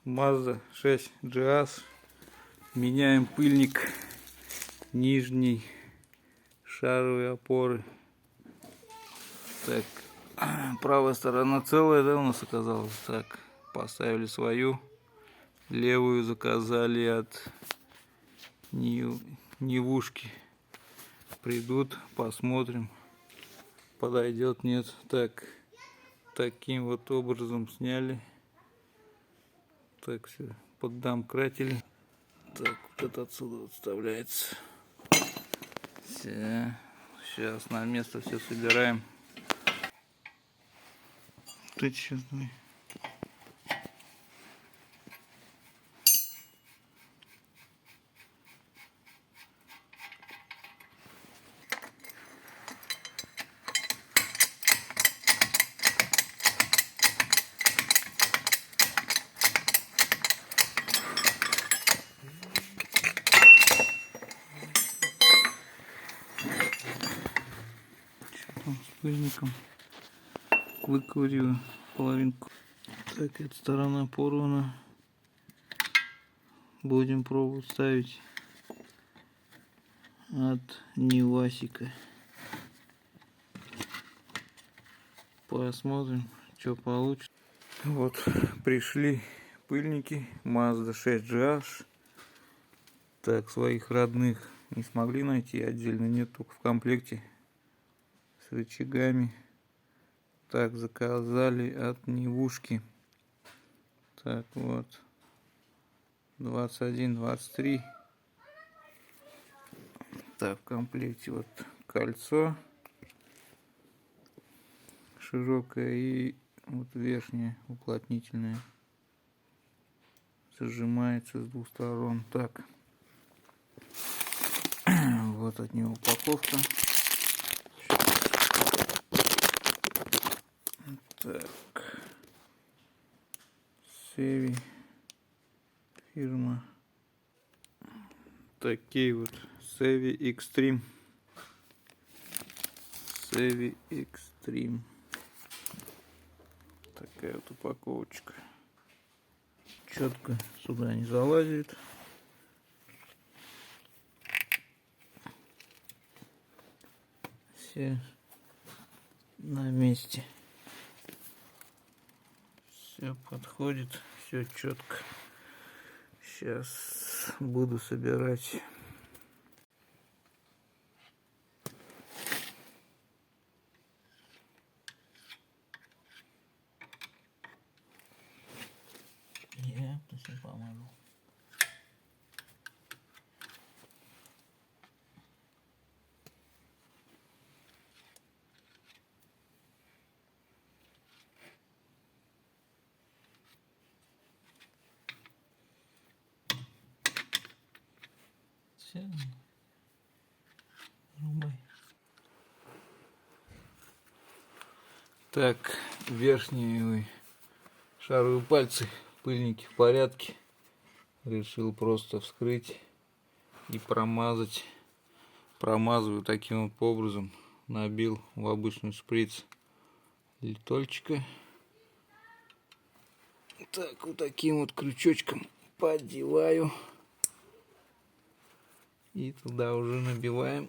Mazda 6 GS. Меняем пыльник нижней шаровой опоры. Так, правая сторона целая, да, у нас оказалась. Так, поставили свою. Левую заказали от Невушки. Придут, посмотрим, подойдет, нет. Так, таким вот образом сняли. Так, все, поддомкратили. Так, вот это отсюда вот вставляется. Все, сейчас на место все собираем. Ты че, давай. С пыльником выковыриваю половинку. Так, эта сторона порвана. Будем пробовать ставить от Невасика. Посмотрим, что получится. Вот пришли пыльники Mazda 6 GS. Так, своих родных не смогли найти, отдельно нет, только в комплекте с рычагами. Так, заказали от Невушки. Так, вот 21-23. Так, в комплекте вот кольцо широкое и вот верхнее уплотнительное. Зажимается с двух сторон. Так, вот от него упаковка. Так, Sevi фирма. Такие вот Sevi Extreme. Sevi Extreme. Такая вот упаковочка. Четко сюда не залазит. Все на месте. Все подходит, все четко. Сейчас буду собирать. Я все помогу. Все. Рубай. Так, верхние шаровые пальцы, пыльники в порядке. Решил просто вскрыть и промазать. Промазываю таким вот образом. Набил в обычный шприц литольчика. Так, вот таким вот крючочком поддеваю. И туда уже набиваем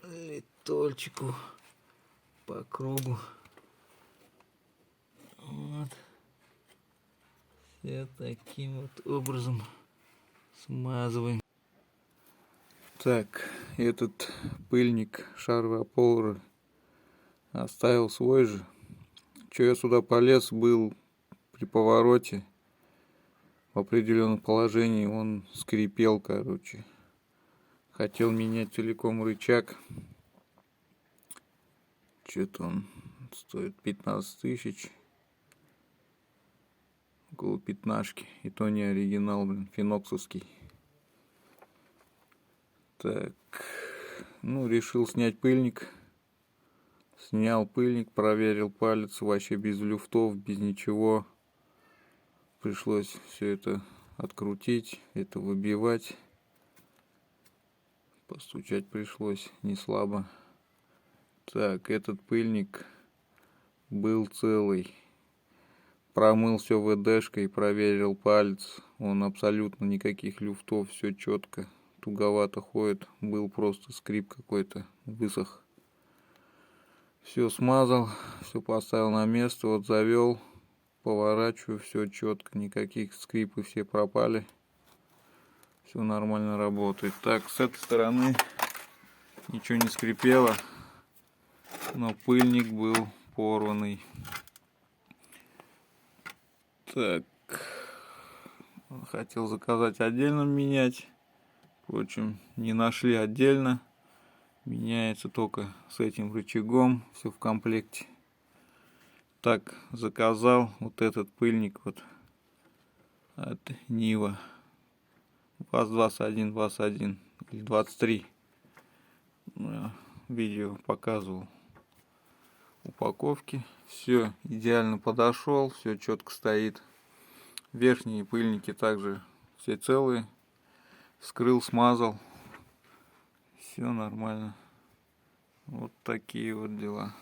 литольчику по кругу. Вот. Все таким вот образом смазываем. Так, этот пыльник шаровой опоры оставил свой же. Что я сюда полез, был при повороте в определенном положении, он скрипел, короче. Хотел менять целиком рычаг. Что-то он стоит 15 тысяч. Около 15, и то не оригинал, блин, финоксовский. Так, ну, решил снять пыльник. Снял пыльник, проверил палец, вообще без люфтов, без ничего. Пришлось все это открутить, это выбивать. Постучать пришлось не слабо. Так, этот пыльник был целый. Промыл все ВДшкой, проверил палец. Он абсолютно никаких люфтов, все четко. Туговато ходит. Был просто скрип какой-то, высох. Все смазал, все поставил на место, вот завел, поворачиваю, все четко, никаких скрипы все пропали. Все нормально работает. Так, с этой стороны ничего не скрипело, но пыльник был порванный. Так, хотел заказать отдельно менять, впрочем, не нашли отдельно. Меняется только с этим рычагом, все в комплекте. Так, заказал вот этот пыльник вот от Нива. ВАЗ-21, ВАЗ-1 или 23. Видео показывал упаковки. Все идеально подошел, все четко стоит. Верхние пыльники также все целые. Вскрыл, смазал. Все нормально. Вот такие вот дела.